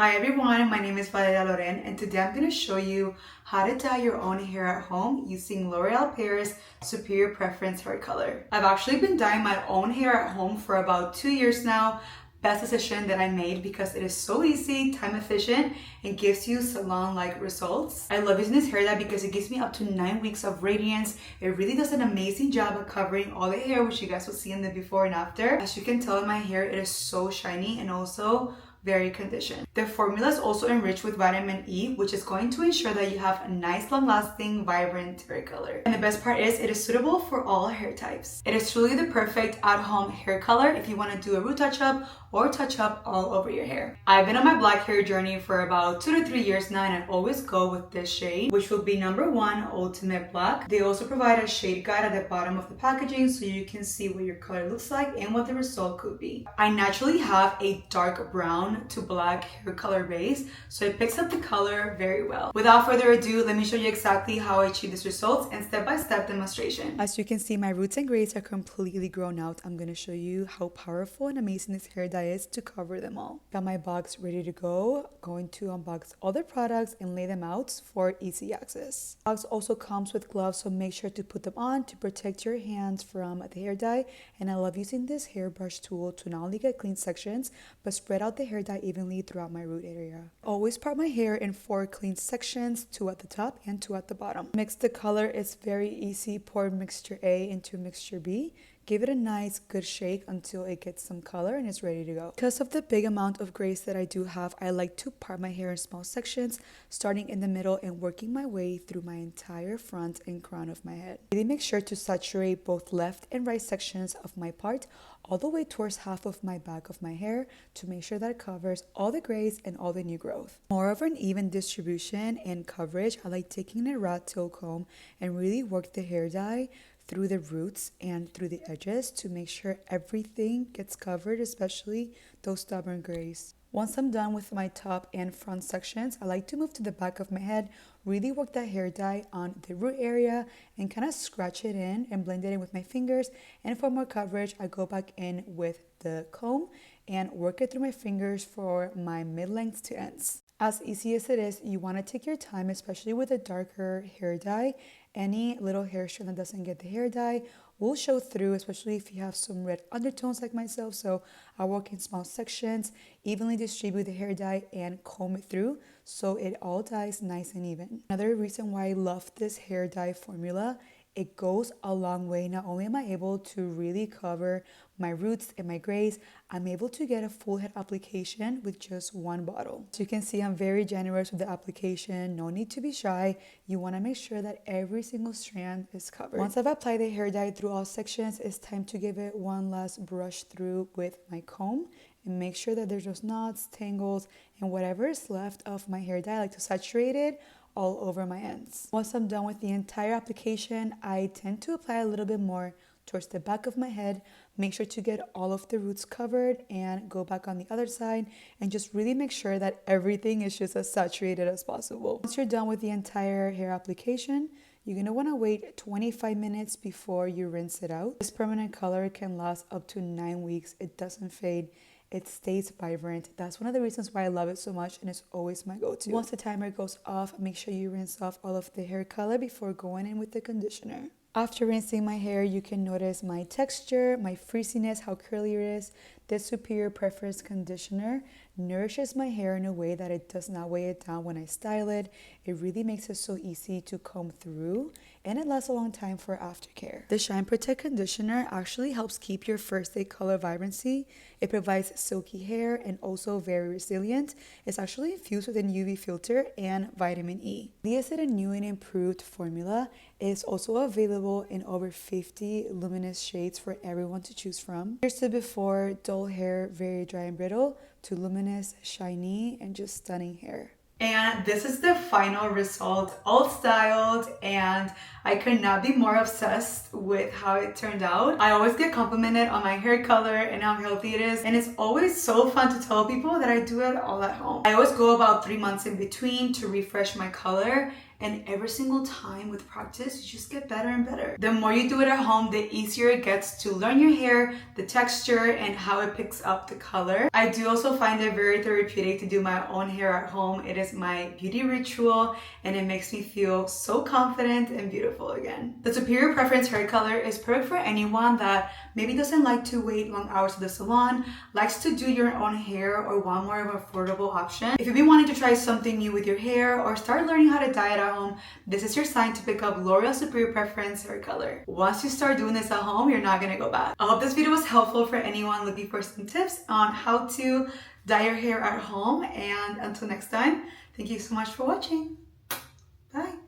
Hi everyone, my name is Valeria Loren and today I'm going to show you how to dye your own hair at home using L'Oreal Paris Superior Preference hair color. I've actually been dyeing my own hair at home for about 2 years now. Best decision that I made because it is so easy, time efficient, and gives you salon-like results. I love using this hair dye because it gives me up to 9 weeks of radiance. It really does an amazing job of covering all the hair, which you guys will see in the before and after. As you can tell in my hair, it is so shiny and also very conditioned. The formula is also enriched with vitamin E, which is going to ensure that you have a nice, long-lasting, vibrant hair color. And the best part is it is suitable for all hair types. It is truly the perfect at-home hair color if you want to do a root touch-up or touch-up all over your hair. I've been on my black hair journey for about 2 to 3 years now, and I always go with this shade, which will be number 1, Ultimate Black. They also provide a shade guide at the bottom of the packaging so you can see what your color looks like and what the result could be. I naturally have a dark brown to black hair color base, so it picks up the color very well. Without further ado, let me show you exactly how I achieve these results and step-by-step demonstration. As you can see, my roots and grays are completely grown out. I'm going to show you how powerful and amazing this hair dye is to cover them all. Got my box ready to go. Going to unbox all the products and lay them out for easy access. The box also comes with gloves, so make sure to put them on to protect your hands from the hair dye. And I love using this hairbrush tool to not only get clean sections but spread out the hair dye evenly throughout my root area. Always part my hair in 4 clean sections, 2 at the top and 2 at the bottom. Mix the color is very easy. Pour mixture A into mixture B. Give it a nice good shake until it gets some color and it's ready to go. Because of the big amount of grays that I do have, I like to part my hair in small sections, starting in the middle and working my way through my entire front and crown of my head. Really make sure to saturate both left and right sections of my part all the way towards half of my back of my hair to make sure that it covers all the grays and all the new growth. More of an even distribution and coverage, I like taking a rat tail comb and really work the hair dye through the roots and through the edges to make sure everything gets covered, especially those stubborn grays. Once I'm done with my top and front sections, I like to move to the back of my head, really work that hair dye on the root area and kind of scratch it in and blend it in with my fingers. And for more coverage, I go back in with the comb and work it through my fingers for my mid-lengths to ends. As easy as it is, you want to take your time, especially with a darker hair dye. Any little hair strand that doesn't get the hair dye will show through, especially if you have some red undertones like myself. So I work in small sections, evenly distribute the hair dye and comb it through so it all dyes nice and even. Another reason why I love this hair dye formula, it goes a long way. Not only am I able to really cover my roots and my grays, I'm able to get a full head application with just 1 bottle. So you can see I'm very generous with the application. No need to be shy. You want to make sure that every single strand is covered. Once I've applied the hair dye through all sections, it's time to give it one last brush through with my comb and make sure that there's just knots, tangles, and whatever is left of my hair dye. I like to saturate it all over my ends. Once I'm done with the entire application, I tend to apply a little bit more towards the back of my head. Make sure to get all of the roots covered and go back on the other side and just really make sure that everything is just as saturated as possible. Once you're done with the entire hair application, you're going to want to wait 25 minutes before you rinse it out. This permanent color can last up to 9 weeks. It doesn't fade. It stays vibrant. That's one of the reasons why I love it so much and it's always my go-to. Once the timer goes off, make sure you rinse off all of the hair color before going in with the conditioner. After rinsing my hair, you can notice my texture, my frizziness, how curly it is. This Superior Preference conditioner nourishes my hair in a way that it does not weigh it down when I style it. It really makes it so easy to comb through and it lasts a long time for aftercare. The Shine Protect conditioner actually helps keep your first day color vibrancy. It provides silky hair and also very resilient. It's actually infused with an UV filter and vitamin E. This is a new and improved formula. It's also available in over 50 luminous shades for everyone to choose from. Here's the before: dull hair, very dry and brittle, to luminous, shiny, and just stunning hair. And this is the final result, all styled, and I could not be more obsessed with how it turned out. I always get complimented on my hair color and how healthy it is, and it's always so fun to tell people that I do it all at home. I always go about 3 months in between to refresh my color, and every single time with practice, you just get better and better. The more you do it at home, the easier it gets to learn your hair, the texture, and how it picks up the color. I do also find it very therapeutic to do my own hair at home. It is my beauty ritual, and it makes me feel so confident and beautiful again. The Superior Preference hair color is perfect for anyone that maybe doesn't like to wait long hours at the salon, likes to do your own hair, or want more of an affordable option. If you've been wanting to try something new with your hair or start learning how to dye it at home, this is your sign to pick up L'Oreal Superior Preference hair color. Once you start doing this at home, you're not gonna go back. I hope this video was helpful for anyone looking for some tips on how to dye your hair at home, and until next time, thank you so much for watching. Bye.